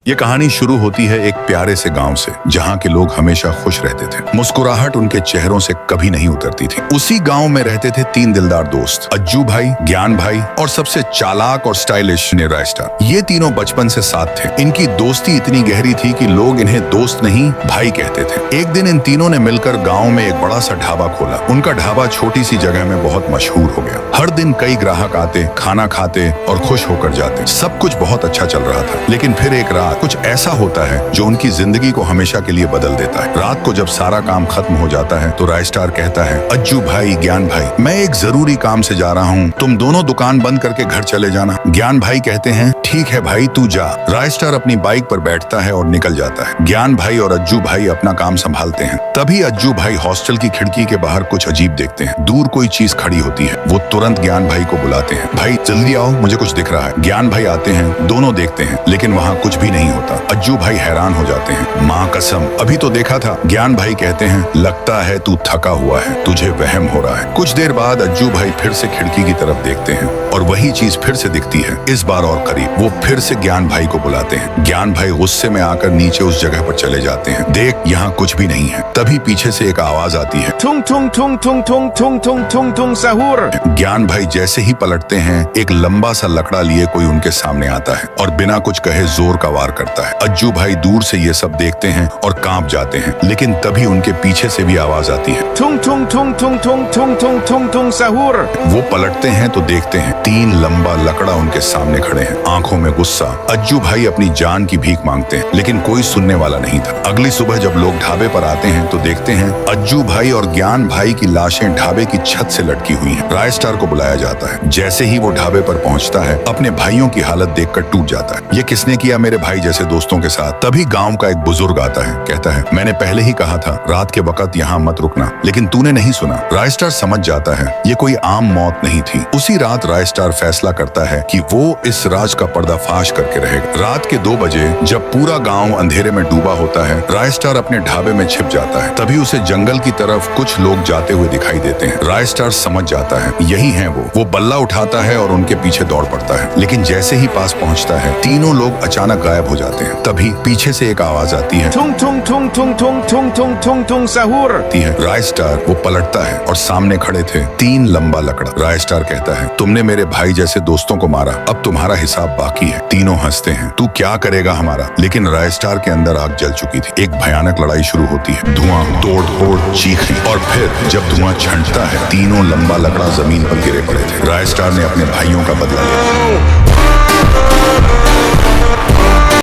ये कहानी शुरू होती है एक प्यारे से गांव से, जहां के लोग हमेशा खुश रहते थे। मुस्कुराहट उनके चेहरों से कभी नहीं उतरती थी। उसी गांव में रहते थे 3 दिलदार दोस्त, अज्जू भाई, ज्ञान भाई और सबसे चालाक और स्टाइलिश राय स्टार। ये तीनों बचपन से साथ थे। इनकी दोस्ती इतनी गहरी थी कि लोग इन्हें दोस्त नहीं भाई कहते थे। एक दिन इन तीनों ने मिलकर गाँव में एक बड़ा सा ढाबा खोला। उनका ढाबा छोटी सी जगह में बहुत मशहूर हो गया। हर दिन कई ग्राहक आते, खाना खाते और खुश होकर जाते। सब कुछ बहुत अच्छा चल रहा था। लेकिन फिर एक रात कुछ ऐसा होता है जो उनकी जिंदगी को हमेशा के लिए बदल देता है। रात को जब सारा काम खत्म हो जाता है तो राय स्टार कहता है, अज्जू भाई, ज्ञान भाई, मैं एक जरूरी काम से जा रहा हूँ, तुम दोनों दुकान बंद करके घर चले जाना। ज्ञान भाई कहते हैं, ठीक है भाई, तू जा। राय स्टार अपनी बाइक पर बैठता है और निकल जाता है। ज्ञान भाई और अज्जू भाई अपना काम संभालते हैं। तभी अज्जू भाई हॉस्टल की खिड़की के बाहर कुछ अजीब देखते हैं। दूर कोई चीज खड़ी होती है। वो तुरंत ज्ञान भाई को बुलाते हैं, भाई जल्दी आओ, मुझे कुछ दिख रहा है। ज्ञान भाई आते हैं, दोनों देखते हैं, लेकिन वहाँ कुछ भी नहीं होता। अज्जू भाई हैरान हो जाते हैं, माँ कसम, अभी तो देखा था। ज्ञान भाई कहते हैं, लगता है तू थका हुआ है, तुझे वहम हो रहा है। कुछ देर बाद अज्जू भाई फिर से खिड़की की तरफ देखते हैं और वही चीज फिर से दिखती है, इस बार और करीब। वो फिर से ज्ञान भाई को बुलाते हैं। ज्ञान भाई गुस्से में आकर नीचे उस जगह पर चले जाते हैं। देख, यहाँ कुछ भी नहीं है। तभी पीछे से एक आवाज आती है, ठुंग ठुंग ठुंग ठुंग ठुंग ठुंग ठुंग ठुंग ठुंग सहूर। ज्ञान भाई जैसे ही पलटते हैं, एक लंबा सा लकड़ा लिए कोई उनके सामने आता है और बिना कुछ कहे जोर का वार करता है। अज्जू भाई दूर से ये सब देखते हैं और कांप जाते हैं। लेकिन तभी उनके पीछे से भी आवाज आती है, ठुंग ठुंग ठुंग ठुंग ठुंग ठुंग ठुंग ठुंग ठुंग सहूर। वो पलटते हैं तो देखते हैं 3 लंबा लकड़ा उनके सामने खड़े हैं, आंखों में गुस्सा। अज्जू भाई अपनी जान की भीख मांगते हैं, लेकिन कोई सुनने वाला नहीं था। अगली सुबह जब लोग ढाबे पर आते हैं तो देखते हैं अज्जू भाई और ज्ञान भाई की लाशें ढाबे की छत से लटकी हुई हैं। राय स्टार को बुलाया जाता है। जैसे ही वो ढाबे पर पहुंचता है, अपने भाइयों की हालत देखकर टूट जाता है। ये किसने किया मेरे भाई जैसे दोस्तों के साथ? तभी गांव का एक बुजुर्ग आता है, कहता है, मैंने पहले ही कहा था रात के वक्त यहाँ मत रुकना, लेकिन तूने नहीं सुना। राय स्टार समझ जाता है ये कोई आम मौत नहीं थी। उसी रात राय स्टार फैसला करता है कि वो इस राज का पर्दाफाश करके रहेगा। रात के 2 बजे जब पूरा गांव अंधेरे में डूबा होता है, राय स्टार अपने ढाबे में छिप जाता है। तभी उसे जंगल की तरफ कुछ लोग जाते हुए दिखाई देते हैं। राय स्टार समझ जाता है यही है वो बल्ला उठाता है और उनके पीछे दौड़ पड़ता है। लेकिन जैसे ही पास पहुंचता है, तीनों लोग अचानक गायब हो जाते हैं। तभी पीछे से एक आवाज आती है, ठुंग ठुंग ठुंग ठुंग ठुंग ठुंग ठुंग ठुंग ठुंग सहूर। राय स्टार वो पलटता है और सामने खड़े थे 3 लंबा लकड़ा। राय स्टार कहता है, तुमने मेरे भाई जैसे दोस्तों को मारा, अब तुम्हारा हिसाब बाकी है। तीनों हंसते हैं, तू क्या करेगा हमारा? लेकिन राय स्टार के अंदर आग जल चुकी थी। एक भयानक लड़ाई शुरू होती है, धुआं, तोड़ फोड़, चीखें, और फिर जब धुआं छंटता है, तीनों लंबा लकड़ा जमीन पर गिरे पड़े थे। राय स्टार ने अपने भाइयों का बदला लिया।